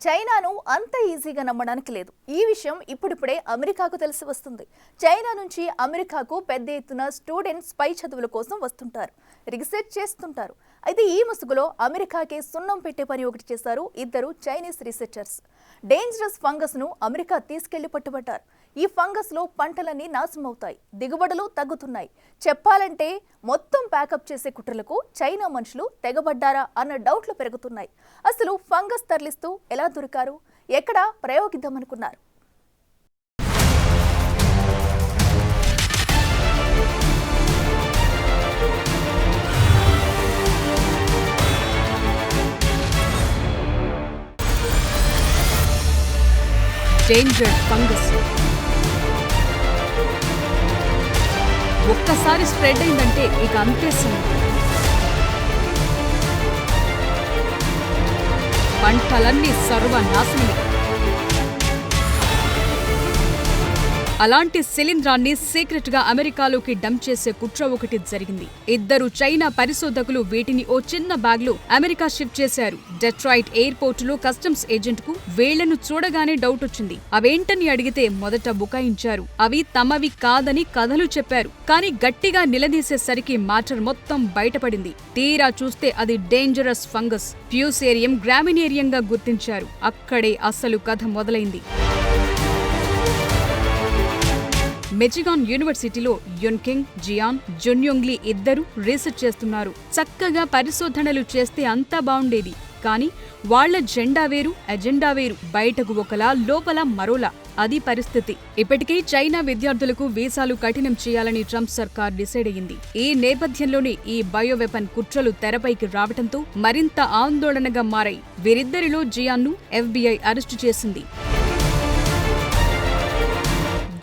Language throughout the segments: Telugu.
చైనాను అంత ఈజీగా నమ్మడానికి లేదు. ఈ విషయం ఇప్పుడిప్పుడే అమెరికాకు తెలిసి వస్తుంది. చైనా నుంచి అమెరికాకు పెద్ద ఎత్తున స్టూడెంట్స్ పై చదువుల కోసం వస్తుంటారు, రీసెర్చ్ చేస్తుంటారు. అయితే ఈ ముసుగులో అమెరికాకే సున్నం పెట్టే పని ఒకటి చేశారు ఇద్దరు చైనీస్ రీసెర్చర్స్. డేంజరస్ ఫంగస్ ను అమెరికా తీసుకెళ్లి పట్టుబట్టారు. ఈ ఫంగస్ లో పంటలన్నీ నాశనమవుతాయి, దిగుబడులు తగ్గుతున్నాయి. చెప్పాలంటే మొత్తం ప్యాకప్ చేసే కుట్రలకు చైనా మనుషులు తెగబడ్డారా అన్న డౌట్లు పెరుగుతున్నాయి. అసలు ఫంగస్ తరలిస్తూ ఎలా దొరికారు, ఎక్కడ ప్రయోగిద్దామనుకున్నారు? డేంజర్ ఫంగస్ ఒక్కసారి స్ప్రెడ్ అయిందంటే ఇక అంతే సంగతి. పంటలన్నీ సర్వనాశనమే. అలాంటి శిలీంధ్రాన్ని సీక్రెట్ గా అమెరికాలోకి డంప్ చేసే కుట్ర ఒకటి జరిగింది. ఇద్దరు చైనా పరిశోధకులు వీటిని ఓ చిన్న బ్యాగ్ లో అమెరికా షిఫ్ట్ చేశారు. డెట్రాయిట్ ఎయిర్పోర్ట్ లో కస్టమ్స్ ఏజెంట్ కు వేళ్లను చూడగానే డౌట్ వచ్చింది. అవేంటని అడిగితే మొదట బుకాయించారు. అవి తమవి కాదని కథలు చెప్పారు. కానీ గట్టిగా నిలదీసేసరికి మ్యాటర్ మొత్తం బయటపడింది. తీరా చూస్తే అది డేంజరస్ ఫంగస్, ఫ్యూసేరియం గ్రామినేరియంగా గుర్తించారు. అక్కడే అసలు కథ మొదలైంది. మిచిగాన్ యూనివర్సిటీలో యున్కింగ్, జియాన్, జున్యోంగ్లీ ఇద్దరు రీసెర్చ్ చేస్తున్నారు. చక్కగా పరిశోధనలు చేస్తే అంతా బావుండేది. కానీ వాళ్ల జెండా వేరు, ఎజెండా వేరు. బయటకు ఒకలా, లోపల మరోలా. అది పరిస్థితి. ఇప్పటికే చైనా విద్యార్థులకు వీసాలు కఠినం చేయాలని ట్రంప్ సర్కార్ డిసైడ్ అయ్యింది. ఈ నేపథ్యంలోనే ఈ బయోవెపన్ కుట్రలు తెరపైకి రావడంతో మరింత ఆందోళనగా మారాయి. వీరిద్దరిలో జియాన్ను FBI అరెస్టు చేసింది.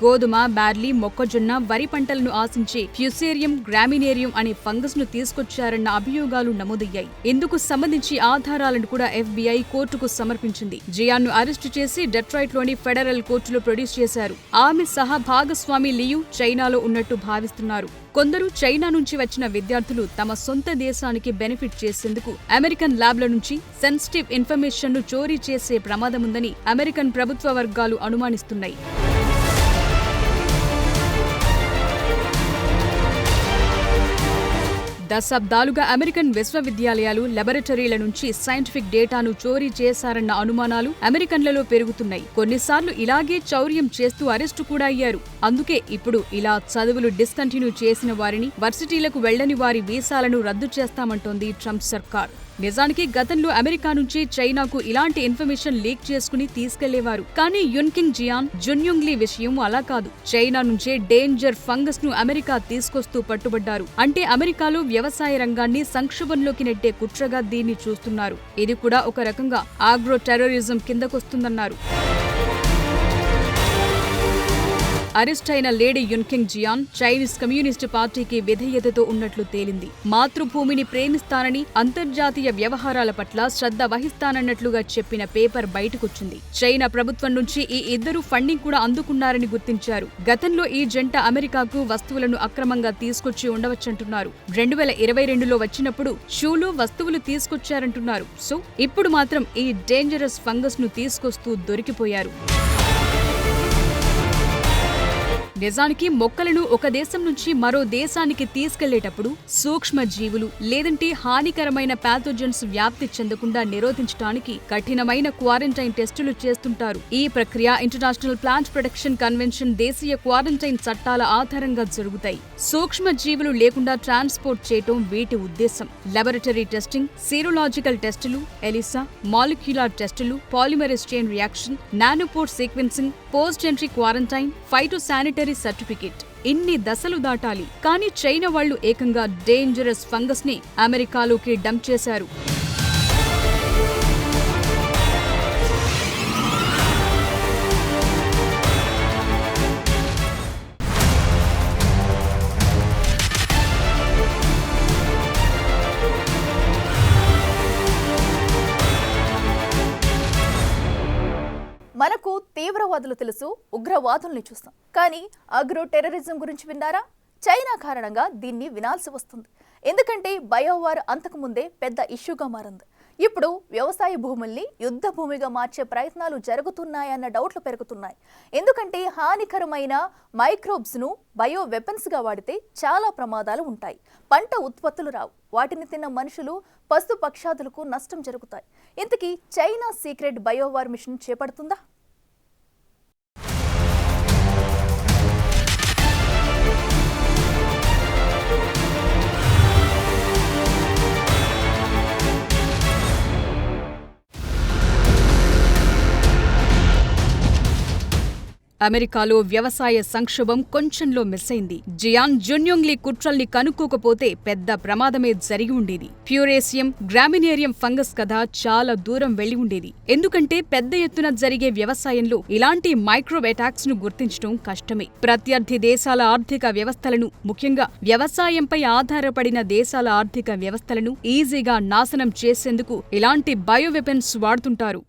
గోధుమ, బార్లీ, మొక్కజొన్న, వరి పంటలను ఆశించే ఫ్యూసేరియం గ్రామినేరియం అనే ఫంగస్ ను తీసుకొచ్చారన్న అభియోగాలు నమోదయ్యాయి. ఇందుకు సంబంధించి ఆధారాలను కూడా FBI కోర్టుకు సమర్పించింది. జియాన్ను అరెస్టు చేసి డెట్రాయిట్ లోని ఫెడరల్ కోర్టులో ప్రొడ్యూస్ చేశారు. ఆమె సహా భాగస్వామి లియు చైనాలో ఉన్నట్టు భావిస్తున్నారు. కొందరు చైనా నుంచి వచ్చిన విద్యార్థులు తమ సొంత దేశానికి బెనిఫిట్ చేసేందుకు అమెరికన్ ల్యాబ్ల నుంచి సెన్సిటివ్ ఇన్ఫర్మేషన్ ను చోరీ చేసే ప్రమాదముందని అమెరికన్ ప్రభుత్వ వర్గాలు అనుమానిస్తున్నాయి. దశాబ్దాలుగా అమెరికన్ విశ్వవిద్యాలయాలు, లాబొరేటరీల నుంచి సైంటిఫిక్ డేటాను చోరీ చేశారన్న అనుమానాలు అమెరికన్లలో పెరుగుతున్నాయి. కొన్నిసార్లు ఇలాగే చౌర్యం చేస్తూ అరెస్టు కూడా అయ్యారు. అందుకే ఇప్పుడు ఇలా చదువులు డిస్కంటిన్యూ చేసిన వారిని, వర్సిటీలకు వెళ్లని వారి వీసాలను రద్దు చేస్తామంటోంది ట్రంప్ సర్కార్. నిజానికి గతంలో అమెరికా నుంచి చైనాకు ఇలాంటి ఇన్ఫర్మేషన్ లీక్ చేసుకుని తీసుకెళ్లేవారు. కానీ యున్కింగ్, జియాన్, జున్యోంగ్లీ విషయం అలా కాదు. చైనా నుంచే డేంజర్ ఫంగస్ ను అమెరికా తీసుకొస్తూ పట్టుబడ్డారు. అంటే అమెరికాలో వ్యవసాయ రంగాన్ని సంక్షోభంలోకి నెట్టే కుట్రగా దీన్ని చూస్తున్నారు. ఇది కూడా ఒక రకంగా ఆగ్రో టెర్రరిజం కిందకొస్తుందన్నారు. అరెస్ట్ అయిన లేడీ యున్కింగ్ జియాన్ చైనీస్ కమ్యూనిస్టు పార్టీకి విధేయతతో ఉన్నట్లు తేలింది. మాతృభూమిని ప్రేమిస్తానని, అంతర్జాతీయ వ్యవహారాల పట్ల శ్రద్ధ వహిస్తానన్నట్లుగా చెప్పిన పేపర్ బయటకొచ్చింది. చైనా ప్రభుత్వం నుంచి ఈ ఇద్దరు ఫండింగ్ కూడా అందుకున్నారని గుర్తించారు. గతంలో ఈ జంట అమెరికాకు వస్తువులను అక్రమంగా తీసుకొచ్చి ఉండవచ్చంటున్నారు. 2022లో వచ్చినప్పుడు షూలో వస్తువులు తీసుకొచ్చారంటున్నారు. సో ఇప్పుడు మాత్రం ఈ డేంజరస్ ఫంగస్ ను తీసుకొస్తూ దొరికిపోయారు. నిజానికి మొక్కలను ఒక దేశం నుంచి మరో దేశానికి తీసుకెళ్లేటప్పుడు సూక్ష్మ జీవులు లేదంటే హానికరమైన ప్యాథోజన్స్ వ్యాప్తి చెందకుండా నిరోధించడానికి కఠినమైన క్వారంటైన్ టెస్టులు చేస్తుంటారు. ఈ ప్రక్రియ ఇంటర్నేషనల్ ప్లాంట్ ప్రొటెక్షన్ కన్వెన్షన్, దేశీయ క్వారంటైన్ చట్టాల ఆధారంగా జరుగుతాయి. సూక్ష్మ జీవులు లేకుండా ట్రాన్స్పోర్ట్ చేయటం వీటి ఉద్దేశం. లాబొరేటరీ టెస్టింగ్, సీరోలాజికల్ టెస్టులు, ఎలిసా, మాలిక్యులార్ టెస్టులు, polymerase chain reaction, nanopore sequencing, post entry quarantine, phytosanitary certificate, ఇన్ని దశలు దాటాలి. కానీ చైనా వాళ్లు ఏకంగా డేంజరస్ ఫంగస్ ని అమెరికాలోకి డంప్ చేశారు. మనకు తీవ్రవాదులు తెలుసు, ఉగ్రవాదుల్ని చూస్తాం. కానీ అగ్రో టెర్రరిజం గురించి విన్నారా? చైనా కారణంగా దీన్ని వినాల్సి వస్తుంది. ఎందుకంటే బయోవార్ అంతకుముందే పెద్ద ఇష్యూగా మారింది. ఇప్పుడు వ్యవసాయ భూముల్ని యుద్ధ భూమిగా మార్చే ప్రయత్నాలు జరుగుతున్నాయన్న డౌట్లు పెరుగుతున్నాయి. ఎందుకంటే హానికరమైన మైక్రోబ్స్ను బయో వెపన్స్గా వాడితే చాలా ప్రమాదాలు ఉంటాయి. పంట ఉత్పత్తులు రావు. వాటిని తిన్న మనుషులు, పశు పక్షాదులకు నష్టం జరుగుతాయి. ఇంతకీ చైనా సీక్రెట్ బయోవార్ మిషన్ చేపడుతుందా? అమెరికాలో వ్యవసాయ సంక్షోభం కొంచెంలో మిస్ అయింది. జియాన్ జున్యోంగ్లీ కుట్రల్ని కనుక్కోకపోతే పెద్ద ప్రమాదమే జరిగి ఉండేది. ఫ్యూరేసియం గ్రామినేరియం ఫంగస్ కథ చాలా దూరం వెళ్లి ఉండేది. ఎందుకంటే పెద్ద ఎత్తున జరిగే వ్యవసాయంలో ఇలాంటి మైక్రోబ్ అటాక్స్ ను గుర్తించడం కష్టమే. ప్రత్యర్థి దేశాల ఆర్థిక వ్యవస్థలను, ముఖ్యంగా వ్యవసాయంపై ఆధారపడిన దేశాల ఆర్థిక వ్యవస్థలను ఈజీగా నాశనం చేసేందుకు ఇలాంటి బయోవెపన్స్ వాడుతుంటారు.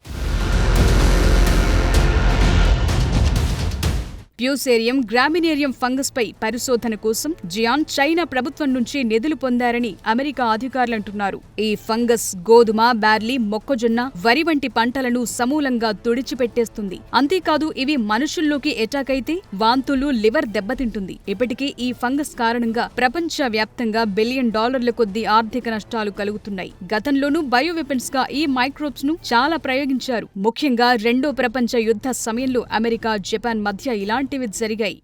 ఫ్యూసేరియం గ్రామినేరియం ఫంగస్ పై పరిశోధన కోసం జియాన్ చైనా ప్రభుత్వం నుంచి నిధులు పొందారని అమెరికా అధికారులంటున్నారు. ఈ ఫంగస్ గోధుమ, బార్లీ, మొక్కజొన్న, వరి వంటి పంటలను సమూలంగా తుడిచిపెట్టేస్తుంది. అంతేకాదు ఇవి మనుషుల్లోకి అటాక్ అయితే వాంతులు, లివర్ దెబ్బతింటుంది. ఇప్పటికీ ఈ ఫంగస్ కారణంగా ప్రపంచ వ్యాప్తంగా $1 బిలియన్ కొద్దీ ఆర్థిక నష్టాలు కలుగుతున్నాయి. గతంలోనూ బయోవెపన్స్ గా ఈ మైక్రోబ్స్ ను చాలా ప్రయోగించారు. ముఖ్యంగా రెండో ప్రపంచ యుద్ధ సమయంలో అమెరికా, జపాన్ మధ్య ఇలాంటి జరిగాయి.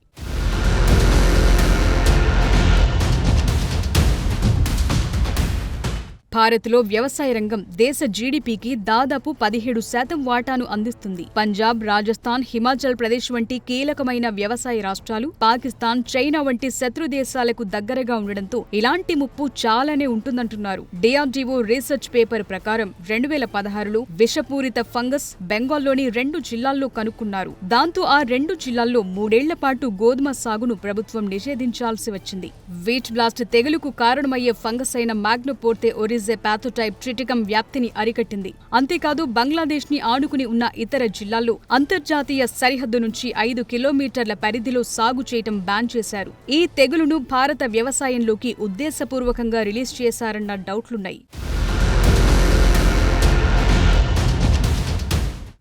భారత్లో వ్యవసాయ రంగం దేశ జీడీపీకి దాదాపు 17% వాటాను అందిస్తుంది. పంజాబ్, రాజస్థాన్, హిమాచల్ ప్రదేశ్ వంటి కీలకమైన వ్యవసాయ రాష్ట్రాలు పాకిస్తాన్, చైనా వంటి శత్రు దేశాలకు దగ్గరగా ఉండడంతో ఇలాంటి ముప్పు చాలానే ఉంటుందంటున్నారు. డిఆర్డీఓ రీసెర్చ్ పేపర్ ప్రకారం 2016లో విషపూరిత ఫంగస్ బెంగాల్లోని 2 జిల్లాల్లో కనుక్కున్నారు. దాంతో ఆ 2 జిల్లాల్లో 3 ఏళ్ల పాటు గోధుమ సాగును ప్రభుత్వం నిషేధించాల్సి వచ్చింది. వీట్ బ్లాస్ట్ తెగులుకు కారణమయ్యే ఫంగస్ అయిన మ్యాగ్నోపోర్తే ఒరిజే పాథోటైప్ ట్రిటికమ్ వ్యాప్తిని అరికట్టింది. అంతేకాదు బంగ్లాదేశ్ ని ఆనుకుని ఉన్న ఇతర జిల్లాల్లో అంతర్జాతీయ సరిహద్దు నుంచి 5 కిలోమీటర్ల పరిధిలో సాగు చేయటం బ్యాన్ చేశారు. ఈ తెగులును భారత వ్యవసాయంలోకి ఉద్దేశపూర్వకంగా రిలీజ్ చేశారన్న డౌట్లున్నాయి.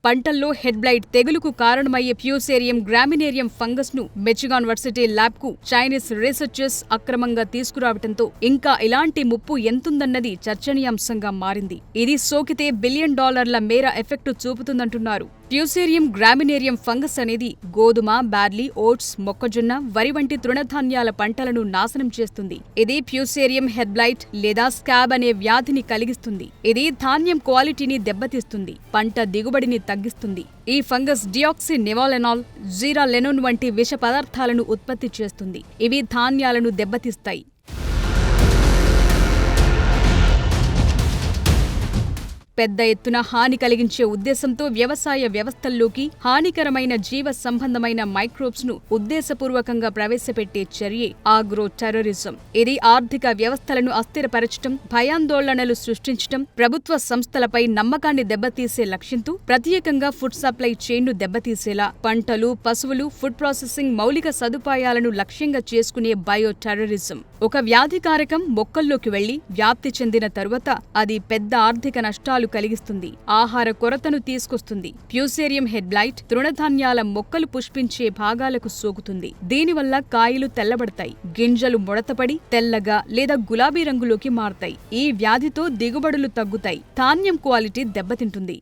పంటల్లో హెడ్ బ్లైట్ తెగులుకు కారణమయ్యే ఫ్యూసేరియం గ్రామినేరియం ఫంగస్ ను మిచిగాన్ వర్సిటీ ల్యాబ్ కు చైనీస్ రీసెర్చర్స్ అక్రమంగా తీసుకురావడంతో ఇంకా ఇలాంటి ముప్పు ఎంతుందన్నది చర్చనీయాంశంగా మారింది. ఇది సోకితే $1 బిలియన్ మేర ఎఫెక్టు చూపుతుందంటున్నారు. ఫ్యూసేరియం గ్రామినేరియం ఫంగస్ అనేది గోధుమ, బార్లీ, ఓట్స్, మొక్కజొన్న, వరి వంటి తృణధాన్యాల పంటలను నాశనం చేస్తుంది. ఇది ఫ్యూసేరియం హెడ్ బ్లైట్ లేదా స్కాబ్ అనే వ్యాధిని కలిగిస్తుంది. ఇది ధాన్యం క్వాలిటీని దెబ్బతీస్తుంది, పంట దిగుబడిని తగ్గిస్తుంది. ఈ ఫంగస్ డియాక్సి నివాలెనాల్, జీరాలెనోన్ వంటి విష పదార్థాలను ఉత్పత్తి చేస్తుంది. ఇవి ధాన్యాలను దెబ్బతీస్తాయి. పెద్ద ఎత్తున హాని కలిగించే ఉద్దేశంతో వ్యవసాయ వ్యవస్థల్లోకి హానికరమైన జీవ సంబంధమైన మైక్రోబ్స్ ను ఉద్దేశపూర్వకంగా ప్రవేశపెట్టే చర్యే ఆగ్రో టెర్రరిజం. ఇది ఆర్థిక వ్యవస్థలను అస్థిరపరచటం, భయాందోళనలు సృష్టించటం, ప్రభుత్వ సంస్థలపై నమ్మకాన్ని దెబ్బతీసే లక్ష్యంతో ప్రత్యేకంగా ఫుడ్ సప్లై చైన్ ను దెబ్బతీసేలా పంటలు, పశువులు, ఫుడ్ ప్రాసెసింగ్ మౌలిక సదుపాయాలను లక్ష్యంగా చేసుకునే బయో టెర్రరిజం. ఒక వ్యాధికారకం మొక్కల్లోకి వెళ్లి వ్యాప్తి చెందిన తరువాత అది పెద్ద ఆర్థిక నష్టాలు కలిగిస్తుంది, ఆహార కొరతను తీసుకొస్తుంది. ఫ్యూసేరియం హెడ్ బ్లైట్ తృణధాన్యాల మొక్కలు పుష్పించే భాగాలకు సోకుతుంది. దీనివల్ల కాయలు తెల్లబడతాయి, గింజలు ముడతపడి తెల్లగా లేదా గులాబీ రంగులోకి మారతాయి. ఈ వ్యాధితో దిగుబడులు తగ్గుతాయి, ధాన్యం క్వాలిటీ దెబ్బతింటుంది.